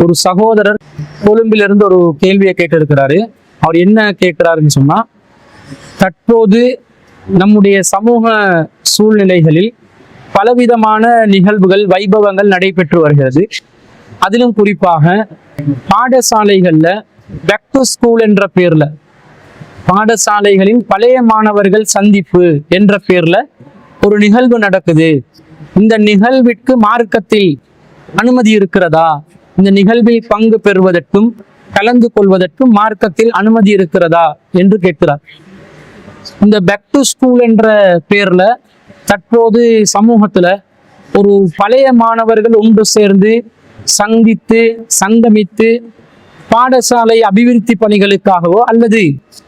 ஒரு சகோதரர் கொழும்பிலிருந்து ஒரு கேள்வியை கேட்டிருக்கிறாரு. அவர் என்ன கேட்கிறாருன்னு சொன்னா, தற்போது நம்முடைய சமூக சூழ்நிலைகளில் பலவிதமான நிகழ்வுகள், வைபவங்கள் நடைபெற்று வருகிறது. அதிலும் குறிப்பாக பாடசாலைகள்ல பேக் டு ஸ்கூல் என்ற பேர்ல, பாடசாலைகளின் பழைய மாணவர்கள் சந்திப்பு என்ற பேர்ல ஒரு நிகழ்வு நடக்குது. இந்த நிகழ்விற்கு மார்க்கத்தில் அனுமதி இருக்கிறதா? இந்த நிகழ்வில் பங்கு பெறுவதற்கும் கலந்து கொள்வதற்கும் மார்க்கத்தில் அனுமதி இருக்கிறதா என்று கேட்கிறார். இந்த பேக் டு ஸ்கூல் என்ற பேர்ல தற்போது சமூகத்துல ஒரு பழைய மாணவர்கள் ஒன்று சேர்ந்து சந்தித்து சங்கமித்து பாடசாலை அபிவிருத்தி பணிகளுக்காகவோ அல்லது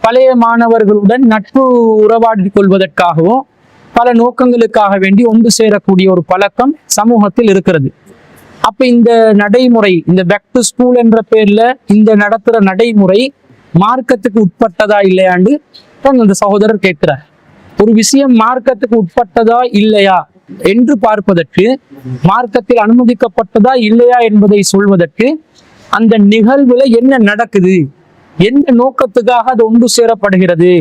பழைய மாணவர்களுடன் நட்பு உறவாடிக் கொள்வதற்காகவோ பல நோக்கங்களுக்காக வேண்டி ஒன்று சேரக்கூடிய ஒரு பழக்கம் சமூகத்தில் இருக்கிறது. அப்ப இந்த நடைமுறை, இந்த பேக் டு ஸ்கூல் என்ற பேர்ல இந்த நடத்துற நடைமுறை மார்க்கத்துக்கு உட்பட்டதா இல்லையாண்டு அந்த சகோதரர் கேட்கிறார். ஒரு விஷயம் மார்க்கத்துக்கு உட்பட்டதா இல்லையா என்று பார்ப்பதற்கு, மார்க்கத்தில் அனுமதிக்கப்பட்டதா இல்லையா என்பதை சொல்வதற்கு, அந்த நிகழ்வுல என்ன நடக்குது, எந்த நோக்கத்துக்காக அது ஒன்று சேரப்படுகிறது,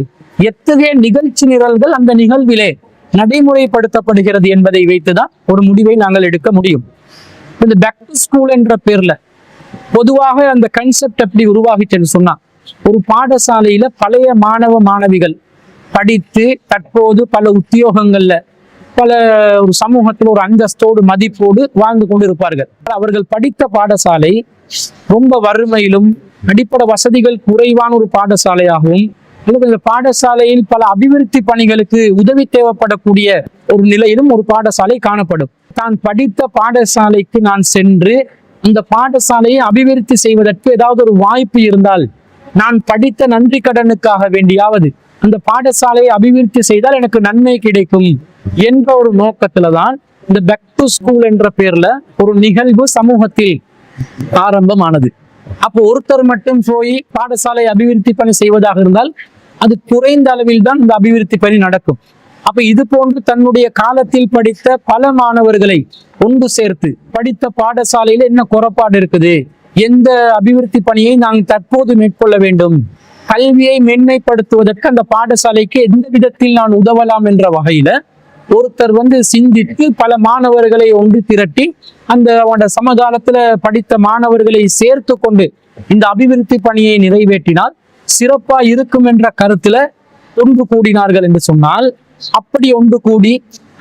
எத்தகைய நிகழ்ச்சி நிரல்கள் அந்த நிகழ்விலே நடைமுறைப்படுத்தப்படுகிறது என்பதை வைத்துதான் ஒரு முடிவை நாங்கள் எடுக்க முடியும். இந்த பேக் டு ஸ்கூல் என்ற பேர்ல பொதுவாக அந்த கன்செப்ட் எப்படி உருவாகிச்சுன்னு சொன்னா, ஒரு பாடசாலையில பழைய மாணவ மாணவிகள் படித்து தற்போது பல உத்தியோகங்கள்ல பல ஒரு சமூகத்தில் ஒரு அந்தஸ்தோடு மதிப்போடு வாழ்ந்து கொண்டு இருப்பார்கள். அவர்கள் படித்த பாடசாலை ரொம்ப வறுமையிலும் அடிப்படை வசதிகள் குறைவான ஒரு பாடசாலையாகவும் அல்லது இந்த பாடசாலையில் பல அபிவிருத்தி பணிகளுக்கு உதவி தேவைப்படக்கூடிய ஒரு நிலையிலும் ஒரு பாடசாலை காணப்படும். தான் படித்த பாடசாலைக்கு நான் சென்று அந்த பாடசாலையை அபிவிருத்தி செய்வதற்கு ஏதாவது ஒரு வாய்ப்பு இருந்தால், நான் படித்த நன்றி கடனுக்காக வேண்டியாவது அந்த பாடசாலையை அபிவிருத்தி செய்தால் எனக்கு நன்மை கிடைக்கும் என்ற ஒரு நோக்கத்துலதான் இந்த பேக் டு ஸ்கூல் என்ற பேர்ல ஒரு நிகழ்வு சமூகத்தில் ஆரம்பமானது. அப்போ ஒருத்தர் மட்டும் போய் பாடசாலை அபிவிருத்தி பணி செய்வதாக இருந்தால் அது குறைந்த அளவில் தான் இந்த அபிவிருத்தி பணி நடக்கும். அப்ப இது போன்று தன்னுடைய காலத்தில் படித்த பல மாணவர்களை ஒன்று சேர்த்து படித்த பாடசாலையில என்ன குறைபாடு இருக்குது, எந்த அபிவிருத்தி பணியை நாங்கள் தற்போது மேற்கொள்ள வேண்டும், கல்வியை மேன்மைப்படுத்துவதற்கு அந்த பாடசாலைக்கு எந்த விதத்தில் நான் உதவலாம் என்ற வகையில ஒருத்தர் சிந்தித்து பல மாணவர்களை ஒன்று திரட்டி அந்த சமகாலத்துல படித்த மாணவர்களை சேர்த்து கொண்டு இந்த அபிவிருத்தி பணியை நிறைவேற்றினால் சிறப்பா இருக்கும் என்ற கருத்துல ஒன்று கூடினார்கள் என்று சொன்னால், அப்படி ஒன்று கூடி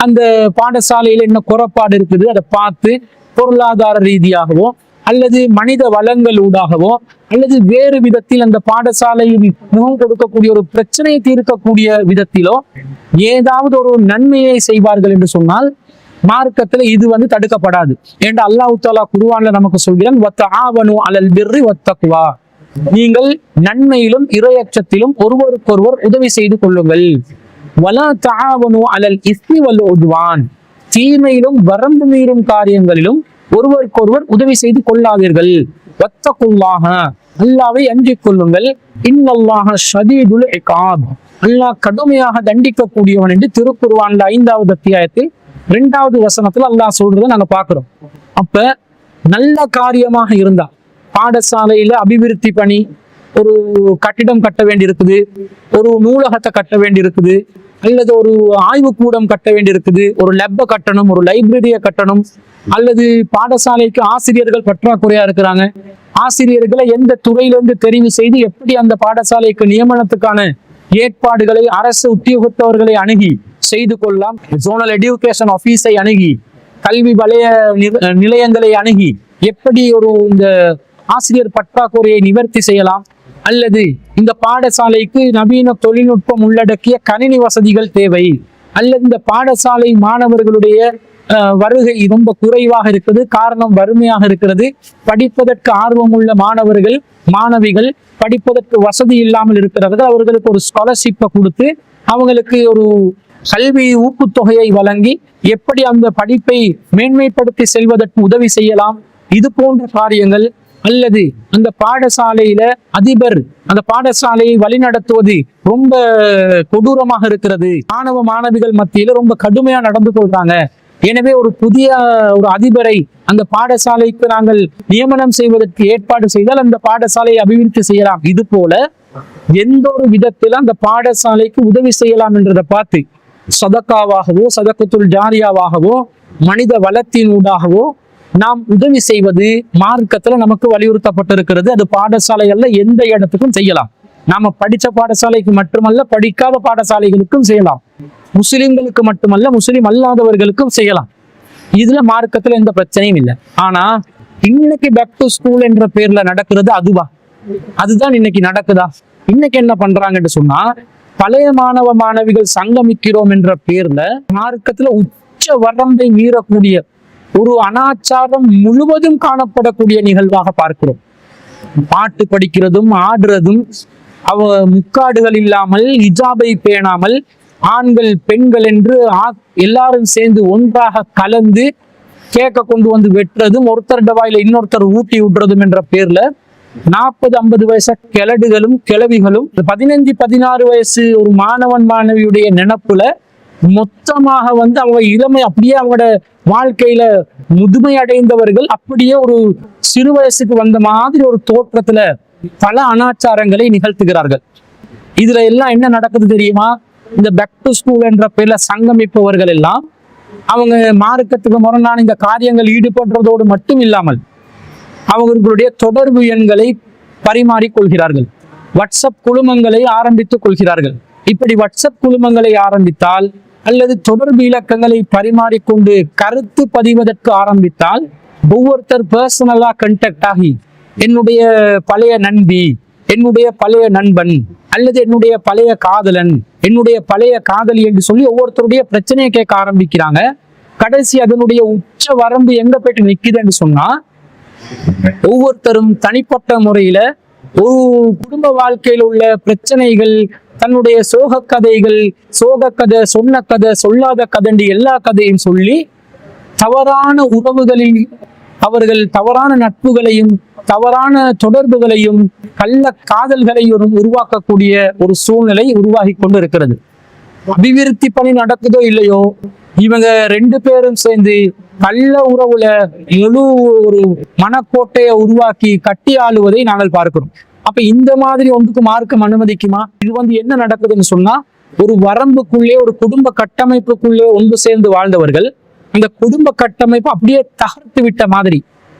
அந்த பாடசாலையில என்ன குறைபாடு இருக்குது அதை பார்த்து பொருளாதார ரீதியாகவோ அல்லது மனித வளங்களூடாகவோ அல்லது வேறு விதத்தில் அந்த பாடசாலையில் முகம் கொடுக்கக்கூடிய ஒரு பிரச்சனையை தீர்க்கக்கூடிய விதத்திலோ ஏதாவது ஒரு நன்மையை செய்வார்கள் என்று சொன்னால் மார்க்கத்துல இது தடுக்கப்படாது. ஏன்னா அல்லாஹ் தஆலா குர்ஆன்ல நமக்கு சொல்கிறான், வத்தஆவனு அலல் பிர்ரி வத்தக்வா, நீங்கள் நன்மையிலும் இறையச்சத்திலும் ஒருவருக்கொருவர் உதவி செய்து கொள்ளுங்கள். வலா தஆவனு அலல் இஸ்மி வல் உத்வான், தீமையிலும் வரம்பு மீறும் காரியங்களிலும் ஒருவருக்கொருவர் உதவி செய்து கொள்ளாதீர்கள். வத்தகுல்லாஹ, அல்லாஹ்வை அஞ்சிக் கொள்ளுங்கள். இன்னல்லாஹ ஷதீதுல் இகாப், அல்லாஹ் கடுமையாக தண்டிக்கக்கூடியவன் என்று திருக்குர்ஆன்ல 5வது அத்தியாயத்தில் 2வது வசனத்துல அல்லாஹ் சொல்றதை நாங்க பாக்குறோம். அப்ப நல்ல காரியமாக இருந்தா, பாடசாலையில அபிவிருத்தி பணி, ஒரு கட்டிடம் கட்ட வேண்டி இருக்குது, ஒரு நூலகத்தை கட்ட வேண்டி இருக்குது, அல்லது ஒரு ஆய்வு கூடம் கட்ட வேண்டி இருக்குது, ஒரு லெப்பை கட்டணும், ஒரு லைப்ரரியை கட்டணும், அல்லது பாடசாலைக்கு ஆசிரியர்கள் பற்றாக்குறையா இருக்கிறாங்க, ஆசிரியர்களை எந்த துறையிலிருந்து தெரிவு செய்து எப்படி அந்த பாடசாலைக்கு நியமனத்துக்கான ஏற்பாடுகளை அரசு உத்தியோகத்தவர்களை அணுகி செய்து கொள்ளலாம், ஜோனல் எஜுகேஷன் ஆபீஸை அணுகி, கல்வி வலய நிலையங்களை அணுகி எப்படி இந்த ஆசிரியர் பற்றாக்குறையை நிவர்த்தி செய்யலாம், அல்லது இந்த பாடசாலைக்கு நவீன தொழில்நுட்பம் உள்ளடக்கிய கணினி வசதிகள் தேவை, அல்லது இந்த பாடசாலை மாணவர்களுடைய வருகை ரொம்ப குறைவாக இருக்குது, காரணம் வறுமையாக இருக்கிறது, படிப்பதற்கு ஆர்வம் உள்ள மாணவர்கள் மாணவிகள் படிப்பதற்கு வசதி இல்லாமல் இருக்கிறவர்கள், அவர்களுக்கு ஒரு ஸ்காலர்ஷிப்பை கொடுத்து அவங்களுக்கு ஒரு கல்வி ஊக்குத்தொகையை வழங்கி எப்படி அந்த படிப்பை மேன்மைப்படுத்தி செல்வதற்கு உதவி செய்யலாம், இது போன்ற காரியங்கள். அல்லது அந்த பாடசாலையில அதிபர் அந்த பாடசாலையை வழிநடத்துவது ரொம்ப கொடூரமாக இருக்கிறது, மாணவ மாணவிகள் மத்தியில ரொம்ப கடுமையா நடந்து கொள்றாங்க, எனவே ஒரு புதிய ஒரு அதிபரை அந்த பாடசாலைக்கு நாங்கள் நியமனம் செய்வதற்கு ஏற்பாடு செய்தால் அந்த பாடசாலையை அபிவிருத்தி செய்யலாம். இது போல எந்த ஒரு விதத்தில் அந்த பாடசாலைக்கு உதவி செய்யலாம் என்றதை பார்த்து சதக்காவாகவோ சதக்கத்துல் ஜாரியாவாகவோ மனித வளத்தினூடாகவோ நாம் உதவி செய்வது மார்க்கத்துல நமக்கு வலியுறுத்தப்பட்டிருக்கிறது. அது பாடசாலைகள்ல எந்த இடத்துக்கும் செய்யலாம். நாம படிச்ச பாடசாலைக்கு மட்டுமல்ல, படிக்காத பாடசாலைகளுக்கும் செய்யலாம். முஸ்லிம்களுக்கு மட்டுமல்ல, முஸ்லிம் அல்லாதவர்களுக்கும் செய்யலாம். இதுல மார்க்கத்துல எந்த பிரச்சனையும் இல்லை. ஆனா இன்னைக்கு பேக் டு ஸ்கூல் என்ற பேர்ல நடக்கிறது அதுதான் இன்னைக்கு நடக்குதா? இன்னைக்கு என்ன பண்றாங்கன்னு சொன்னா, பழைய மாணவ மாணவிகள் சங்கமிக்கிறோம் என்ற பேர்ல மார்க்கத்துல உச்ச வரம்பை மீறக்கூடிய ஒரு அனாச்சாரம் முழுவதும் காணப்படக்கூடிய நிகழ்வாக பார்க்கிறோம். பாட்டு படிக்கிறதும் ஆடுறதும், முக்காடுகள் இல்லாமல் ஹிஜாபை பேணாமல் ஆண்கள் பெண்கள் என்று எல்லாரும் சேர்ந்து ஒன்றாக கலந்து கேக்க கொண்டு வந்து வெட்டுறதும், ஒருத்தர் வாயில இன்னொருத்தர் ஊட்டி விடுறதும் என்ற பேர்ல 40-50 வயசு கிழடுகளும் கிழவிகளும் 15-16 வயசு ஒரு மாணவன் மாணவியுடைய நினைப்புல மொத்தமாக வந்து அவங்க இளமை அப்படியே அவங்களோட வாழ்க்கையில முதுமை அடைந்தவர்கள் அப்படியே ஒரு சிறு வயசுக்கு வந்த மாதிரி ஒரு தோற்றத்துல பல அனாச்சாரங்களை நிகழ்த்துகிறார்கள். இதுல எல்லாம் என்ன நடக்குது தெரியுமா? இந்த பேக் டு ஸ்கூல் என்ற பேர்ல சங்கமிப்பவர்கள் எல்லாம் அவங்க மார்க்கத்துக்கு முரணான இந்த காரியங்கள் ஈடுபடுறதோடு மட்டும் இல்லாமல் அவர்களுடைய தொடர்பு எண்களை பரிமாறிக்கொள்கிறார்கள். வாட்ஸ்அப் குழுமங்களை ஆரம்பித்துக் கொள்கிறார்கள். இப்படி வாட்ஸ்அப் குழுமங்களை ஆரம்பித்தால் அல்லது தொடர்பு இலக்கங்களை பரிமாறிக்கொண்டு கருத்து பதிவதற்கு ஆரம்பித்தால் ஒவ்வொருத்தர் பர்சனலா கண்டக்ட் ஆகி என்னுடைய பழைய நண்பி, என்னுடைய பழைய நண்பன் அல்லது என்னுடைய பழைய காதலன், என்னுடைய பழைய காதலி என்று சொல்லி ஒவ்வொருத்தருடைய பிரச்சனையை கேட்க ஆரம்பிக்கிறாங்க. கடைசி அதனுடைய உச்ச வரம்பு எங்க போயிட்டு நிக்குதுன்னு சொன்னா, ஒவ்வொருத்தரும் தனிப்பட்ட முறையில ஒரு குடும்ப வாழ்க்கையில் உள்ள பிரச்சனைகள், தன்னுடைய சோக கதைகள், சோக கதை, சொன்ன கதை, சொல்லாத கதை, எல்லா கதையும் சொல்லி தவறான உறவுகளில் அவர்கள் தவறான நட்புகளையும் தவறான தொடர்புகளையும் கள்ள காதல்களையும் உருவாக்கக்கூடிய ஒரு சூழ்நிலை உருவாகி கொண்டு இருக்கிறது. அபிவிருத்தி பணி நடக்குதோ இல்லையோ, இவங்க 2 பேரும் சேர்ந்து கள்ள உறவுல முழு ஒரு மனக்கோட்டையை உருவாக்கி கட்டி ஆளுவதை நாங்கள் பார்க்கிறோம். அப்ப இந்த மாதிரி ஒன்றுக்கு மார்க்கம் அனுமதிக்குமா? இது வந்து என்ன நடக்குதுன்னு சொன்னா, ஒரு வரம்புக்குள்ளே ஒரு குடும்ப கட்டமைப்புக்குள்ளே ஒன்று சேர்ந்து வாழ்ந்தவர்கள் அந்த குடும்ப கட்டமைப்பு அப்படியே தகர்த்து விட்ட மாதிரி,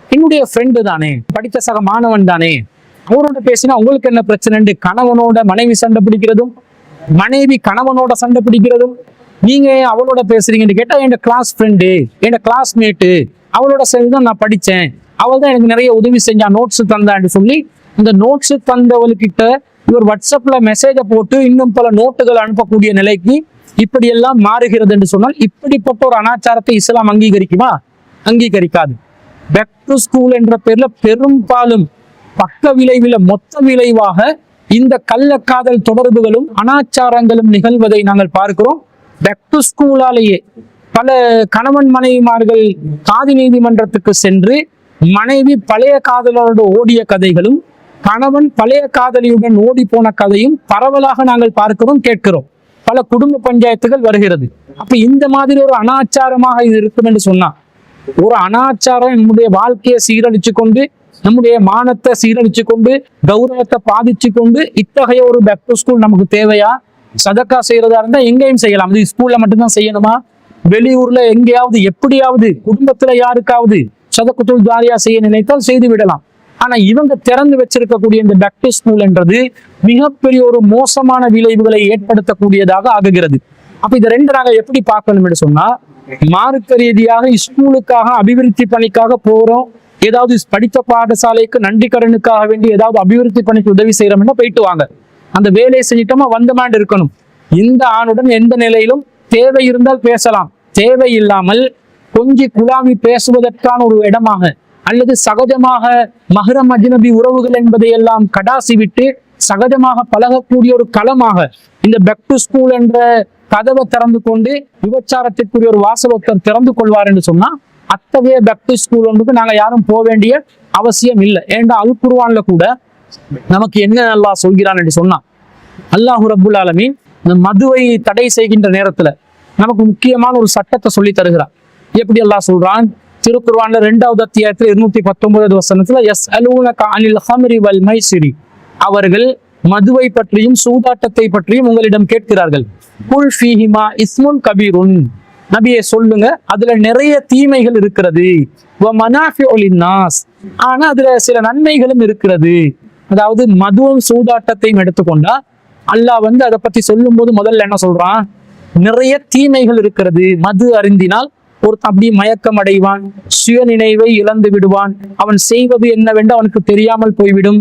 என்னுடைய ஃப்ரெண்டு தானே, படித்த சக மாணவன் தானே, அவரோட பேசினா உங்களுக்கு என்ன பிரச்சனை, கணவனோட மனைவி சண்டை பிடிக்கிறதும், மனைவி கணவனோட சண்டை பிடிக்கிறதும், நீங்க அவளோட பேசுறீங்கன்னு கேட்டா என் கிளாஸ் ஃப்ரெண்டு, என் கிளாஸ்மேட்டு, அவளோட சேர்ந்துதான் நான் படிச்சேன், அவள் தான் எனக்கு நிறைய உதவி செஞ்சா, நோட்ஸ் தந்தான்னு சொல்லி இந்த நோட்ஸ் தந்தவள்கிட்ட இவர் வாட்ஸ்அப்ல மெசேஜை போட்டு இன்னும் பல நோட்டுகள் அனுப்பக்கூடிய நிலைக்கு இப்படி எல்லாம் மாறுகிறது என்று சொன்னால், இப்படிப்பட்ட ஒரு அனாச்சாரத்தை இஸ்லாம் அங்கீகரிக்குமா? அங்கீகரிக்காது. பேக் டு ஸ்கூல் என்ற பேர்ல பெரும்பாலும் பக்க விளைவில மொத்த விளைவாக இந்த கள்ளக்காதல் தொடர்புகளும் அனாச்சாரங்களும் நிகழ்வதை நாங்கள் பார்க்கிறோம். பேக் டு ஸ்கூலாலேயே பல கணவன் மனைவிமார்கள் காதி நீதிமன்றத்துக்கு சென்று மனைவி பழைய காதலோடு ஓடிய கதைகளும் கணவன் பழைய காதலியுடன் ஓடி போன கதையும் பரவலாக நாங்கள் பார்க்கிறோம், கேட்கிறோம். பல குடும்ப பஞ்சாயத்துகள் வருகிறது. அப்ப இந்த மாதிரி ஒரு அனாச்சாரமாக இது இருக்கும் என்று சொன்னா, ஒரு அனாச்சாரம் நம்முடைய வாழ்க்கையை சீரழிச்சு கொண்டு, நம்முடைய மானத்தை சீரழிச்சு கொண்டு, கௌரவத்தை பாதிச்சு கொண்டு, இத்தகைய ஒரு பேக் டு ஸ்கூல் நமக்கு தேவையா? சதக்கா செய்யறதா இருந்தா எங்கேயும் செய்யலாம். இது ஸ்கூல்ல மட்டும்தான் செய்யணுமா? வெளியூர்ல எங்கேயாவது எப்படியாவது குடும்பத்துல யாருக்காவது சதக்கத்துல் ஜாரியா செய்ய நினைத்தால் செய்து விடலாம். ஆனா இவங்க திறந்து வச்சிருக்கக்கூடிய இந்த பேக் டு ஸ்கூல் என்றது மிகப்பெரிய ஒரு மோசமான விளைவுகளை ஏற்படுத்தக்கூடியதாக ஆகுகிறது. அப்ப இதை 2 நாங்க எப்படி பார்க்கணும் என்று சொன்னா, மார்க்க ரீதியாக ஸ்கூலுக்காக அபிவிருத்தி பணிக்காக போறோம், ஏதாவது படித்த பாடசாலைக்கு நன்றி கடனுக்காக வேண்டி ஏதாவது அபிவிருத்தி பணிக்கு உதவி செய்யறோம்னா போயிட்டு வாங்க, அந்த வேலையை செஞ்சிட்டோமா வந்தமாண்டு இருக்கணும். இந்த ஆணுடன் எந்த நிலையிலும் தேவை இருந்தால் பேசலாம், தேவை இல்லாமல் கொஞ்சி குழாமி பேசுவதற்கான ஒரு இடமாக அல்லது சகஜமாக மஹ்ரம் அஜ்னபி உறவுகள் என்பதை எல்லாம் கடாசி விட்டு சகஜமாக பழகக்கூடிய ஒரு களமாக இந்த பேக் டு ஸ்கூல் என்ற கதவை திறந்து கொண்டு விபச்சாரத்திற்குரிய ஒரு வாசகத்தை திறந்து கொள்வார் என்று சொன்னா, அத்தகைய பேக் டு ஸ்கூல் ஒன்றுக்கு நாங்க யாரும் போக வேண்டிய அவசியம் இல்லை. ஏண்டா அல் குர்ஆன்ல கூட நமக்கு என்ன அல்லாஹ் சொல்கிறான் என்று சொன்னா, அல்லாஹ் ரப்புல் ஆலமீன் இந்த மதுவை தடை செய்கின்ற நேரத்துல நமக்கு முக்கியமான ஒரு சட்டத்தை சொல்லி தருகிறார். எப்படி அல்லாஹ் சொல்றான்? திருக்குர்ஆன்ல 2வது அத்தியாயத்துல 219வது வசனத்துல யஸ்அலூனக அனில் ஹம்ரி வல் மைசிரி, அவர்கள் மதுவை பற்றியும் சூதாட்டத்தை பற்றியும் உங்களிடம் கேட்கிறார்கள். குல் ஃபீஹிமா இஸ்முன் கபீருன், நபியே சொல்லுங்க, அதுல நிறைய தீமைகள் இருக்கிறது. வ மனாஃபிஉ லின்னாஸ், ஆனா அதுல சில நன்மைகளும் இருக்கிறது. அதாவது மதுவும் சூதாட்டத்தையும் எடுத்துக்கொண்டா அல்லாஹ் அதை பத்தி சொல்லும் போது முதல்ல என்ன சொல்றான்? நிறைய தீமைகள் இருக்கிறது. மது அருந்தினால் ஒருத்தன் அப்படி மயக்கம் அடைவான், சுய நினைவை இழந்து விடுவான், அவன் செய்வது என்னவென்று அவனுக்கு தெரியாமல் போய்விடும்.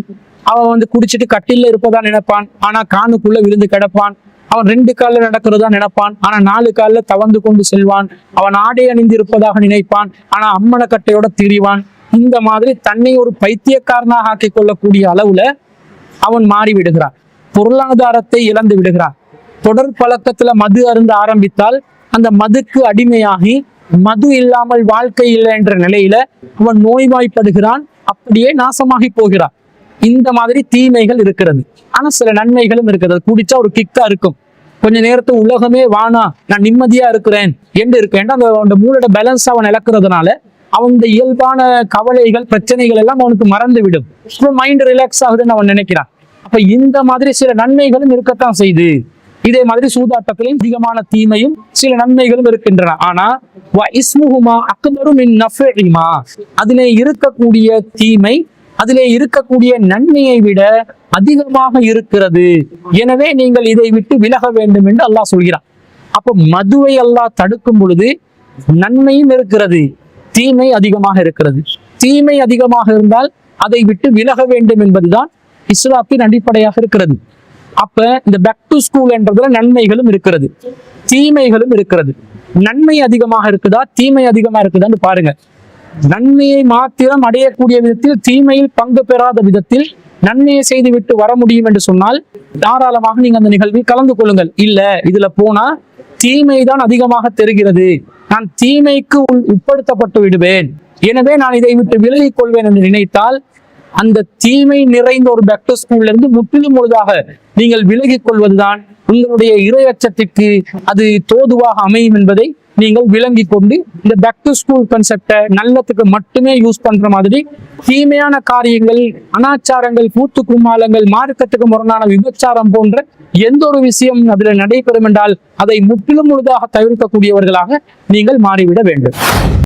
அவன் குடிச்சிட்டு கட்டில இருப்பதா நினைப்பான், ஆனா காணுக்குள்ள விழுந்து கிடப்பான். அவன் 2 காலில் நடக்கிறதா நினைப்பான், ஆனா 4 காலில் தவந்து கொண்டு செல்வான். அவன் ஆடை அணிந்து இருப்பதாக நினைப்பான், ஆனா அம்மனக்கட்டையோட திரிவான். இந்த மாதிரி தன்னை ஒரு பைத்தியக்காரனாக ஆக்கிக் கொள்ளக்கூடிய அளவுல அவன் மாறி விடுகிறான். பொருளாதாரத்தை இழந்து விடுகிறான். தொடர் பழக்கத்துல மது அருந்த ஆரம்பித்தால் அந்த மதுக்கு அடிமையாகி மது இல்லாமல் வாழ்க்கை இல்லை என்ற நிலையில அவன் நோய்வாய்ப்படுகிறான், அப்படியே நாசமாகி போகிறான். இந்த மாதிரி தீமைகள் இருக்கிறது. ஆனா சில நன்மைகளும் இருக்கிறது. குடிச்சா ஒரு கிக்கா இருக்கும், கொஞ்ச நேரத்து உலகமே வானா நான் நிம்மதியா இருக்கிறேன் என்று இருக்கேன். அந்த மூளோட பேலன்ஸ் அவன் இழக்கிறதுனால அவன் இயல்பான கவலைகள் பிரச்சனைகள் எல்லாம் அவனுக்கு மறந்து விடும். மைண்ட் ரிலாக்ஸ் ஆகுதுன்னு அவன் நினைக்கிறான். அப்ப இந்த மாதிரி சில நன்மைகளும் இருக்கத்தான் செய்து. இதே மாதிரி சூதாட்டத்திலும் அதிகமான தீமையும் சில நன்மைகளும் இருக்கின்றன. ஆனா அதிலே இருக்கக்கூடிய தீமை அதிலே இருக்கக்கூடிய நன்மையை விட அதிகமாக இருக்கிறது. எனவே நீங்கள் இதை விட்டு விலக வேண்டும் என்று அல்லாஹ் சொல்கிறான். அப்ப மதுவை அல்லாஹ் தடுக்கும் பொழுது நன்மையும் இருக்கிறது, தீமை அதிகமாக இருக்கிறது. தீமை அதிகமாக இருந்தால் அதை விட்டு விலக வேண்டும் என்பதுதான் இஸ்லாத்தின் அடிப்படையாக இருக்கிறது. அப்ப இந்த பேக் டு ஸ்கூல் என்றதுல நன்மைகளும் இருக்கிறது, தீமைகளும் இருக்கிறது. நன்மை அதிகமாக இருக்குதா தீமை அதிகமா இருக்குதான்னு பாருங்க. நன்மையை மாத்திரம் அடையக்கூடிய விதத்தில் தீமையில் பங்கு பெறாத விதத்தில் நன்மையை செய்து விட்டு வர முடியும் என்று சொன்னால் தாராளமாக நீங்க அந்த நிகழ்வில் கலந்து கொள்ளுங்கள். இல்ல இதுல போனா தீமை தான் அதிகமாக தெரிகிறது, நான் தீமைக்கு உட்படுத்தப்பட்டு விடுவேன், எனவே நான் இதை விட்டு விலகிக் கொள்வேன் என்று நினைத்தால் அந்த தீமை நிறைந்த ஒரு பேக் டு ஸ்கூல்ல இருந்து முற்றிலும் முழுதாக நீங்கள் விலகிக் கொள்வதுதான் உங்களுடைய இறையச்சத்திற்கு அது தோதுவாக அமையும் என்பதை நீங்கள் விளங்கி கொண்டு இந்த பேக் டு ஸ்கூல் கான்செப்டை நல்லத்துக்கு மட்டுமே யூஸ் பண்ற மாதிரி தீமையான காரியங்கள், அனாச்சாரங்கள், கூத்து கும்மாளங்கள், மார்க்கத்துக்கு முரணான விபச்சாரம் போன்ற எந்த ஒரு விஷயம் அதுல நடைபெறும் என்றால் அதை முற்றிலும் முழுதாக தவிர்க்கக்கூடியவர்களாக நீங்கள் மாறிவிட வேண்டும்.